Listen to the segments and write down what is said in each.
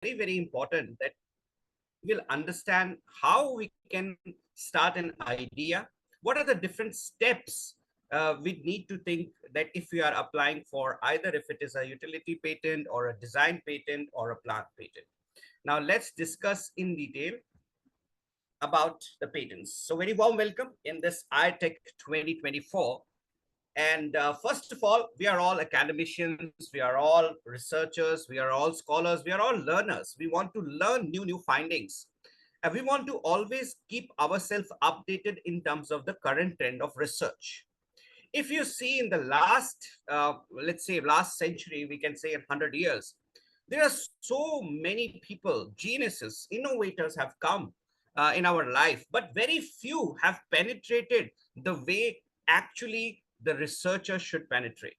very important that we'll understand how we can start an idea. What are the different steps we need to think that if we are applying for either if it is a utility patent or a design patent or a plant patent. Now let's discuss in detail about the patents. So very warm welcome in this IRTEC 2024. And first of all, we are all academicians, we are all researchers, we are all scholars, we are all learners. We want to learn new findings. And we want to always keep ourselves updated in terms of the current trend of research. If you see in the last, let's say last century, we can say 100 years, there are so many people, geniuses, innovators have come in our life, but very few have penetrated the way actually the researcher should penetrate.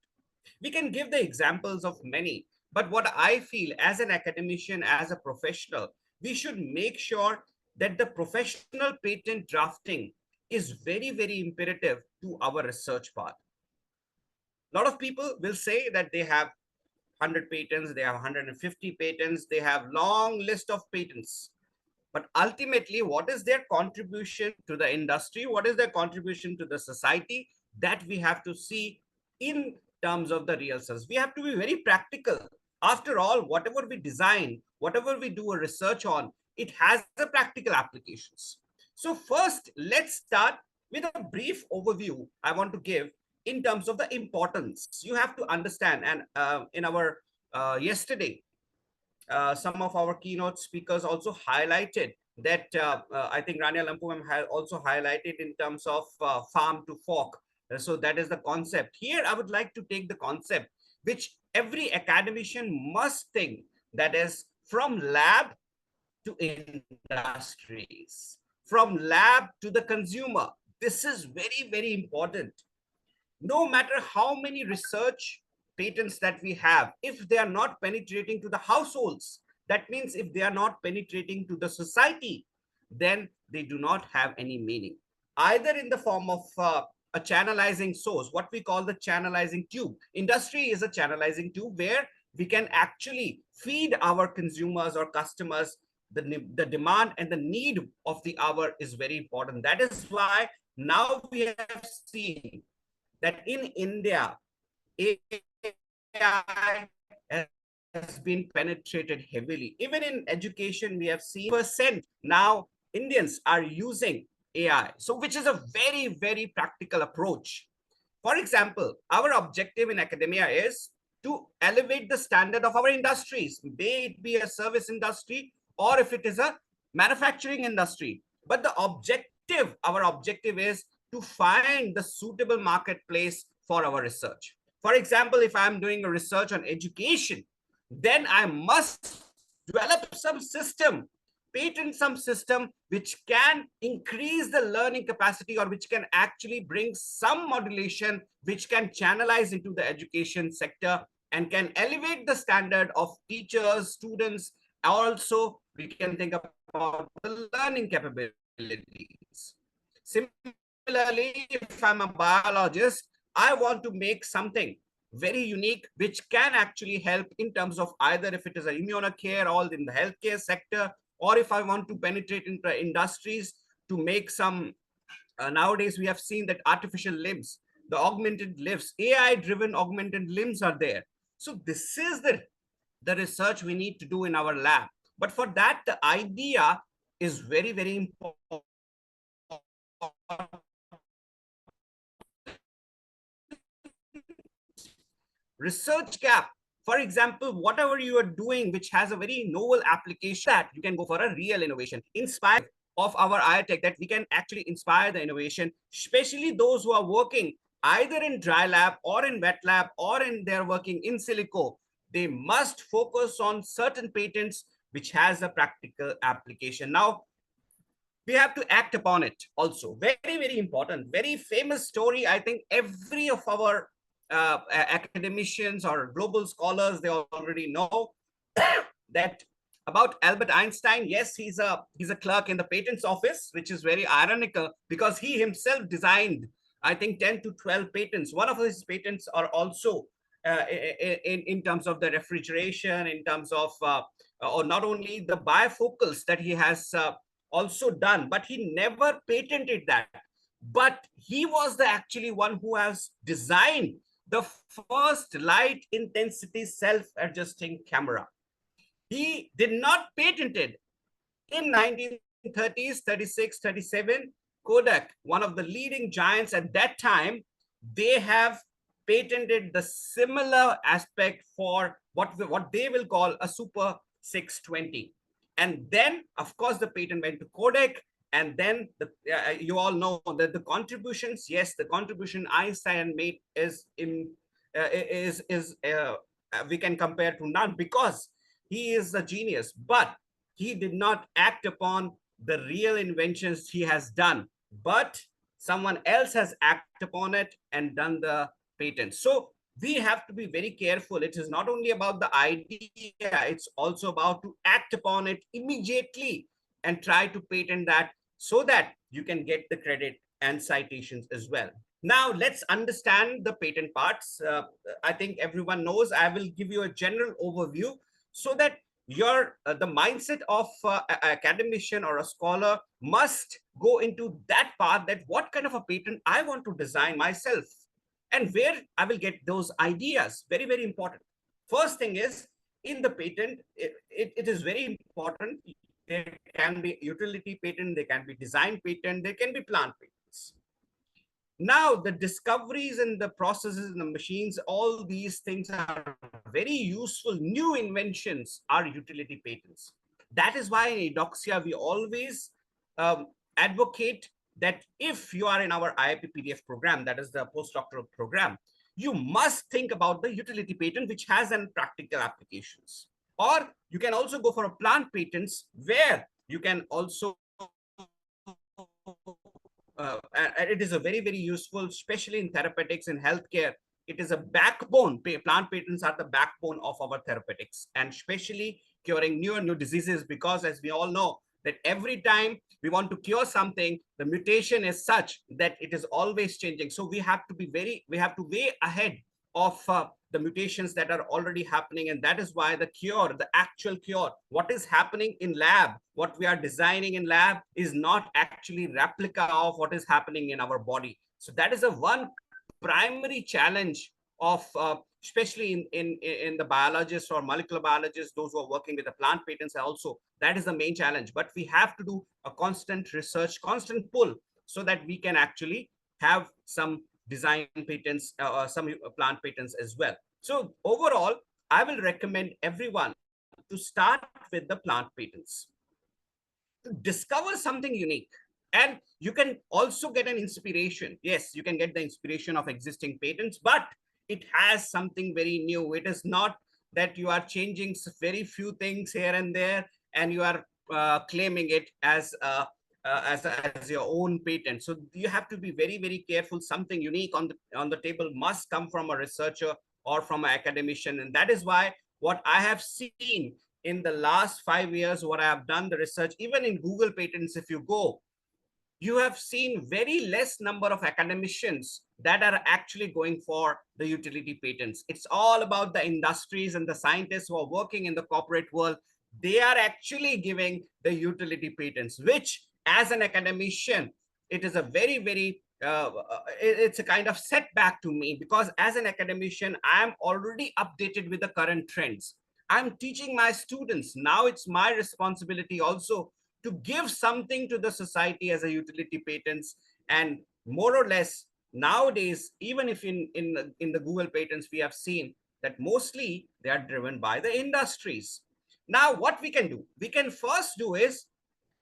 We can give the examples of many, but what I feel as an academician, as a professional, we should make sure that the professional patent drafting is very imperative to our research part. A lot of people will say that they have 100 patents, they have 150 patents, they have long list of patents. But ultimately, what is their contribution to the industry? What is their contribution to the society? That we have to see in terms of the real sense. We have to be very practical. After all, whatever we design, whatever we do a research on, it has the practical applications. So first, let's start with a brief overview I want to give in terms of the importance. You have to understand, and in our yesterday, some of our keynote speakers also highlighted that I think Rania Lampumam has also highlighted in terms of farm to fork. So that is the concept. Here, I would like to take the concept which every academician must think, that is from lab to industries, from lab to the consumer. This is very important. No matter how many research patents that we have, if they are not penetrating to the households, that means if they are not penetrating to the society, then they do not have any meaning. Either in the form of a channelizing source, what we call the channelizing tube. Industry is a channelizing tube where we can actually feed our consumers or customers. The demand and the need of the hour is very important. That is why now we have seen that in India, AI has been penetrated heavily. Even in education, we have seen percent now Indians are using AI. So which is a very practical approach. For example, our objective in academia is to elevate the standard of our industries, may it be a service industry or if it is a manufacturing industry. But the objective, our objective is to find the suitable marketplace for our research. For example, if I'm doing a research on education, then I must develop some system, patent some system which can increase the learning capacity or which can actually bring some modulation, which can channelize into the education sector and can elevate the standard of teachers, students. Also, we can think about the learning capabilities. Similarly, if I'm a biologist, I want to make something very unique which can actually help in terms of either if it is an immunocare or in the healthcare sector, or if I want to penetrate into industries to make some, nowadays we have seen that artificial limbs, the augmented limbs, AI driven augmented limbs are there. So this is the research we need to do in our lab. But for that, the idea is very important. Research gap. For example, whatever you are doing which has a very novel application, that you can go for a real innovation. Inspire of our IRTEC that we can actually inspire the innovation, especially those who are working either in dry lab or in wet lab or in they're working in silico. They must focus on certain patents which has a practical application. Now, we have to act upon it also. Very important, very famous story. I think every of our academicians or global scholars, they already know that about Albert Einstein. Yes, he's a clerk in the patents office, which is very ironical because he himself designed, I think, 10 to 12 patents. One of his patents are also in terms of the refrigeration, in terms of or not only the bifocals that he has also done, but he never patented that. But he was the actually one who has designed the first light intensity self-adjusting camera. He did not patent it. In 1930s, 36, 37, Kodak, one of the leading giants at that time, they have patented the similar aspect for what they will call a Super 620. And then, of course, the patent went to Kodak. And then you all know that the contributions, yes, the contribution Einstein made is we can compare to none, because he is a genius. But he did not act upon the real inventions he has done, but someone else has acted upon it and done the patent. So we have to be very careful. It is not only about the idea, it's also about to act upon it immediately and try to patent that, so that you can get the credit and citations as well. Now let's understand the patent parts. I think everyone knows. I will give you a general overview so that your the mindset of academician or a scholar must go into that path, that what kind of a patent I want to design myself and where I will get those ideas. Very, very important. First thing is, in the patent, it is very important. There can be utility patent, there can be design patent, there can be plant patents. Now, the discoveries and the processes and the machines, all these things are very useful. New inventions are utility patents. That is why in Eudoxia, we always advocate that if you are in our IIP PDF program, that is the postdoctoral program, you must think about the utility patent, which has an practical applications. Or you can also go for a plant patents, where you can also it is a very, very useful, especially in therapeutics and healthcare. It is a backbone. Plant patents are the backbone of our therapeutics, and especially curing new and new diseases, because as we all know, that every time we want to cure something, the mutation is such that it is always changing. So we have to be way ahead of the mutations that are already happening. And that is why the cure, the actual cure, what is happening in lab, what we are designing in lab is not actually replica of what is happening in our body. So that is a one primary challenge of especially in the biologists or molecular biologists, those who are working with the plant patents also, that is the main challenge. But we have to do a constant research, constant pull, so that we can actually have some design patents, some plant patents as well. So overall, I will recommend everyone to start with the plant patents, to discover something unique. And you can also get an inspiration. Yes, you can get the inspiration of existing patents, but it has something very new. It is not that you are changing very few things here and there and you are claiming it as your own patent. So you have to be very, very careful. Something unique on the table must come from a researcher or from an academician. And that is why what I have seen in the last 5 years, what I have done the research, even in Google patents, if you go, you have seen very less number of academicians that are actually going for the utility patents. It's all about the industries and the scientists who are working in the corporate world. They are actually giving the utility patents, which as an academician, it is a very, very, it's a kind of setback to me, because as an academician, I'm already updated with the current trends. I'm teaching my students. Now it's my responsibility also to give something to the society as a utility patents. And more or less nowadays, even if in the Google patents, we have seen that mostly they are driven by the industries. Now what we can do, we can first do is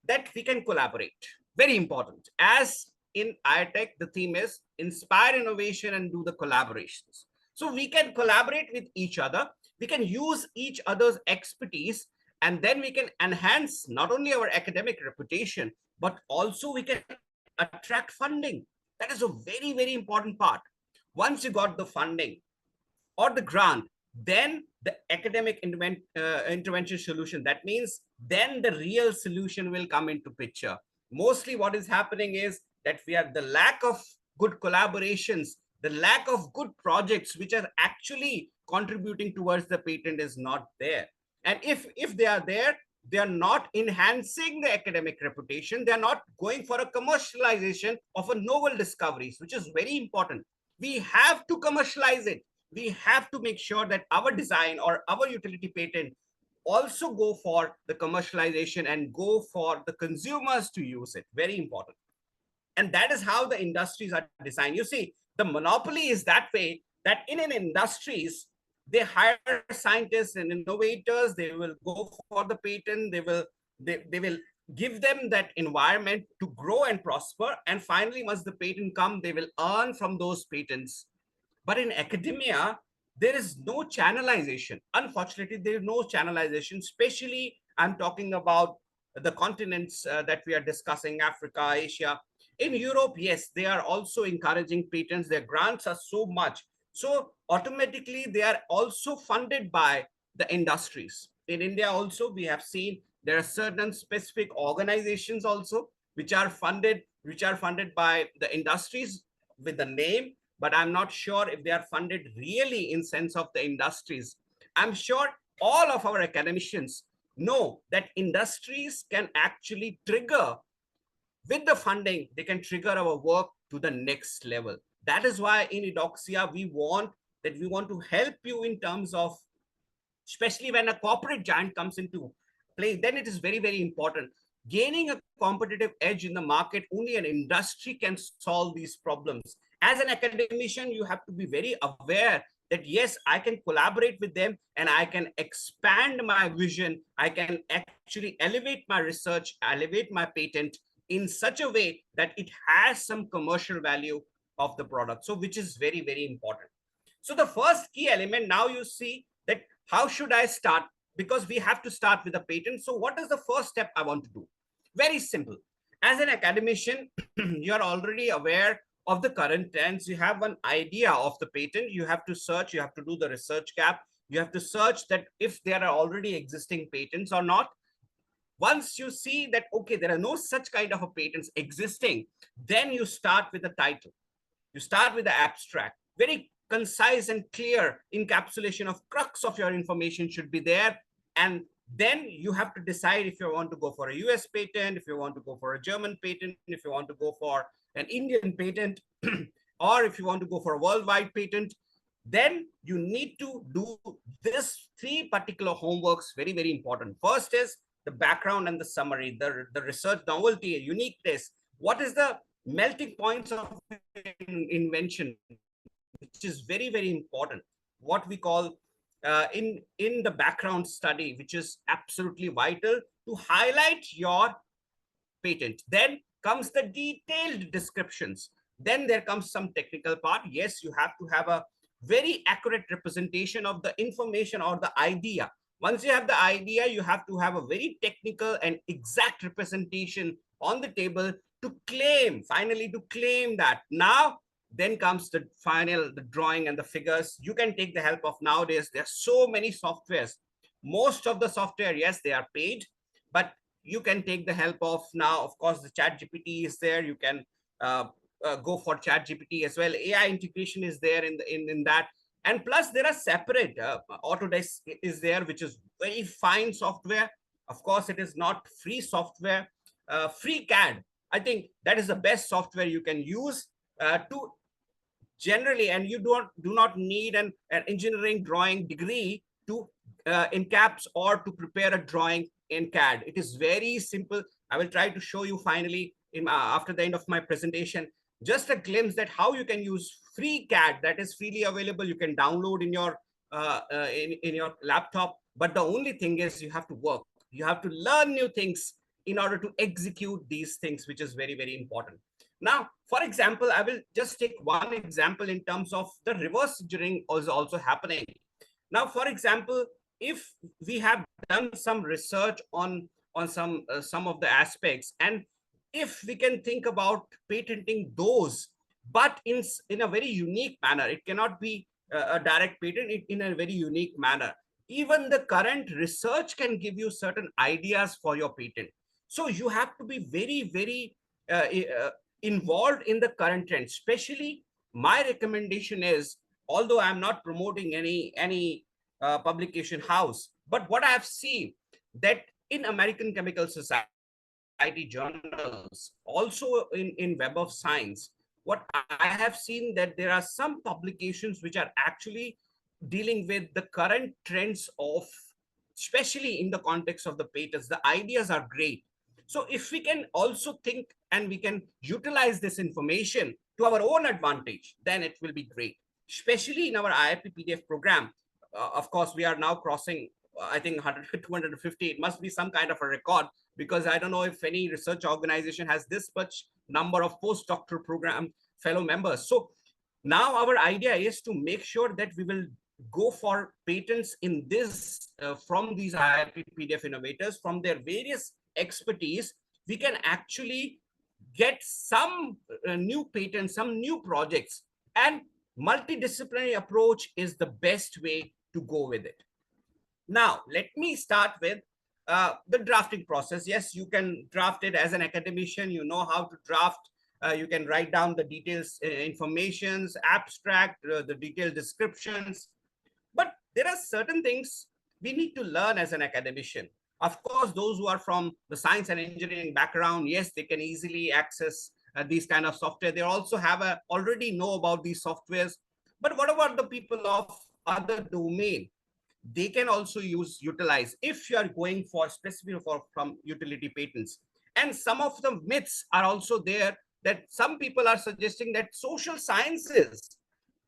that we can collaborate. Very important. As in IRTEC, the theme is inspire innovation and do the collaborations. So we can collaborate with each other. We can use each other's expertise, and then we can enhance not only our academic reputation, but also we can attract funding. That is a very, very important part. Once you got the funding or the grant, then the academic intervention solution, that means then the real solution will come into picture. Mostly what is happening is that we have the lack of good collaborations, the lack of good projects which are actually contributing towards the patent is not there. And if they are there, they are not enhancing the academic reputation. They are not going for a commercialization of a novel discoveries, which is very important. We have to commercialize it. We have to make sure that our design or our utility patent also go for the commercialization and go for the consumers to use it. Very important. And that is how the industries are designed. You see, the monopoly is that way, that in an industries, they hire scientists and innovators, they will go for the patent, they will give them that environment to grow and prosper, and finally once the patent come, they will earn from those patents. But in academia, there is no channelization. Unfortunately, there is no channelization, especially I'm talking about the continents that we are discussing, Africa, Asia. In Europe, yes, they are also encouraging patents. Their grants are so much. So automatically, they are also funded by the industries. In India also, we have seen there are certain specific organizations also which are funded by the industries with the name, but I'm not sure if they are funded really in sense of the industries. I'm sure all of our academicians know that industries can actually trigger, with the funding, they can trigger our work to the next level. That is why in Edoxia, we want to help you in terms of, especially when a corporate giant comes into play, then it is very, very important. Gaining a competitive edge in the market, only an industry can solve these problems. As an academician, you have to be very aware that yes, I can collaborate with them and I can expand my vision. I can actually elevate my research, elevate my patent in such a way that it has some commercial value of the product. So, which is very, very important. So the first key element, now you see that how should I start? Because we have to start with a patent. So what is the first step I want to do? Very simple. As an academician, you're already aware of the current trends. You have an idea of the patent. You have to search, you have to do the research gap. You have to search that if there are already existing patents or not. Once you see that, okay, there are no such kind of a patents existing, then you start with the title. You start with the abstract. Very concise and clear encapsulation of crux of your information should be there. And then you have to decide if you want to go for a US patent, if you want to go for a German patent, if you want to go for an Indian patent, or if you want to go for a worldwide patent. Then you need to do this three particular homeworks, very, very important. First is the background and the summary, the research novelty, uniqueness. What is the melting points of invention, which is very, very important. What we call in the background study, which is absolutely vital to highlight your patent. Then comes the detailed descriptions. Then there comes some technical part. Yes, you have to have a very accurate representation of the information or the idea. Once you have the idea, you have to have a very technical and exact representation on the table to claim, finally to claim that. Now, then comes the final, the drawing and the figures. You can take the help of nowadays. There are so many softwares. Most of the software, yes, they are paid, but you can take the help of now, of course, the chat GPT is there. You can go for chat GPT as well. AI integration is there in that. And plus there are separate, Autodesk is there, which is very fine software. Of course, it is not free software. FreeCAD, I think that is the best software you can use to generally, and you do not need an engineering drawing degree to in caps or to prepare a drawing in CAD. It is very simple. I will try to show you finally after the end of my presentation, just a glimpse that how you can use free CAD that is freely available. You can download in your laptop. But the only thing is you have to work. You have to learn new things in order to execute these things, which is very, very important. Now, for example, I will just take one example in terms of the reverse engineering is also happening. Now, for example, if we have done some research on some of the aspects, and if we can think about patenting those, but in a very unique manner, it cannot be a direct patent, in a very unique manner. Even the current research can give you certain ideas for your patent. So you have to be very, very involved in the current trend. Especially, my recommendation is, although I'm not promoting any publication house, But what I have seen that in American Chemical Society journals, also in Web of Science, what I have seen that there are some publications which are actually dealing with the current trends of, especially in the context of the patents. The ideas are great. So if we can also think and we can utilize this information to our own advantage, then it will be great, especially in our IRP PDF program. Of course, we are now crossing, I think 100, 250. It must be some kind of a record, because I don't know if any research organization has this much number of postdoctoral program fellow members. So now our idea is to make sure that we will go for patents in this from these IRP PDF innovators, from their various expertise. We can actually get some new patents, some new projects, and multidisciplinary approach is the best way to go with it. Now, let me start with the drafting process. Yes, you can draft it as an academician. You know how to draft. You can write down the details, informations, abstract, the detailed descriptions. But there are certain things we need to learn as an academician. Of course, those who are from the science and engineering background, yes, they can easily access these kind of software. They also have already know about these softwares. But what about the people of other domain? They can also utilize if you are going for specific for from utility patents. And some of the myths are also there, that some people are suggesting that social sciences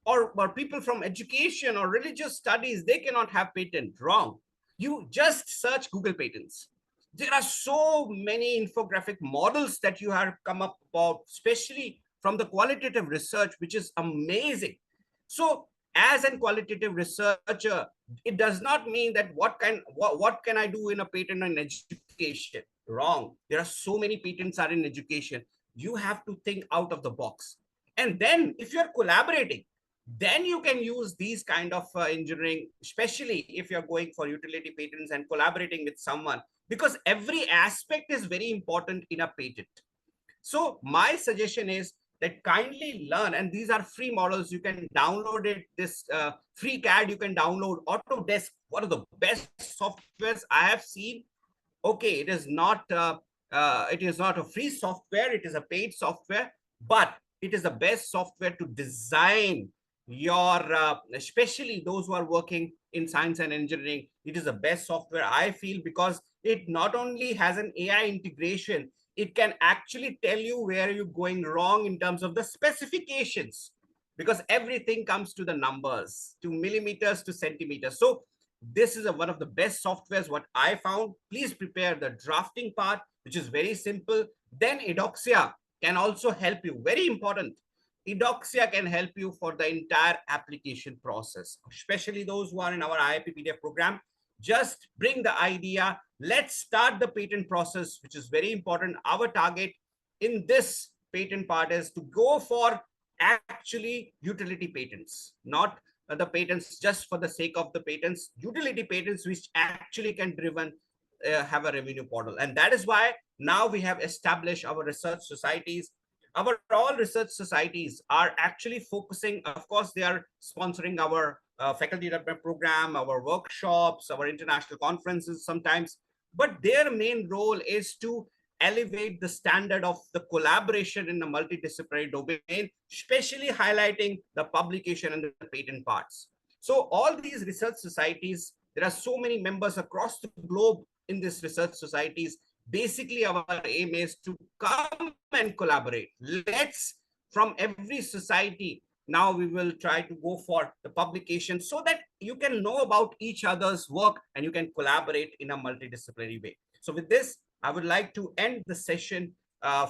or people from education or religious studies, they cannot have patent. Wrong. You just search Google patents. There are so many infographic models that you have come up about, especially from the qualitative research, which is amazing. So as a qualitative researcher, it does not mean that what can I do in a patent in education. Wrong. There are so many patents are in education. You have to think out of the box. And then if you're collaborating, then you can use these kind of engineering, especially if you're going for utility patents and collaborating with someone, because every aspect is very important in a patent. So my suggestion is that kindly learn, and these are free models. You can download it. This free CAD you can download. Autodesk, one of the best softwares I have seen. Okay, it is not a free software. It is a paid software, but it is the best software to design your, especially those who are working in science and engineering. It is the best software, I feel, because it not only has an AI integration, it can actually tell you where you're going wrong in terms of the specifications, because everything comes to the numbers, to millimeters to centimeters. So this is one of the best softwares what I found. Please prepare the drafting part, which is very simple. Then Edoxia can also help you. Very important. Edoxia can help you for the entire application process, especially those who are in our IIP PDF program. Just bring the idea. Let's start the patent process, which is very important. Our target in this patent part is to go for actually utility patents, not the patents just for the sake of the patents, utility patents, which actually can driven have a revenue portal. And that is why now we have established our research societies. Our all research societies are actually focusing, of course, they are sponsoring our faculty development program, our workshops, our international conferences sometimes, but their main role is to elevate the standard of the collaboration in the multidisciplinary domain, especially highlighting the publication and the patent parts. So all these research societies, there are so many members across the globe in these research societies. Basically, our aim is to come and collaborate. Let's, from every society, now we will try to go for the publication so that you can know about each other's work and you can collaborate in a multidisciplinary way. So with this, I would like to end the session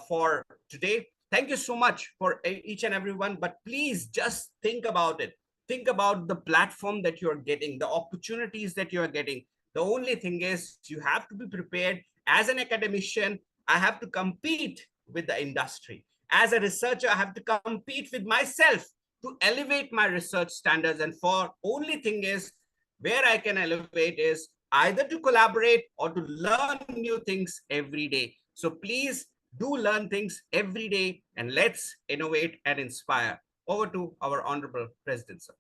for today. Thank you so much for each and everyone, but please just think about it. Think about the platform that you're getting, the opportunities that you're getting. The only thing is you have to be prepared. As an academician, I have to compete with the industry. As a researcher, I have to compete with myself to elevate my research standards. And for only thing is where I can elevate is either to collaborate or to learn new things every day. So please do learn things every day and let's innovate and inspire. Over to our Honorable President, sir.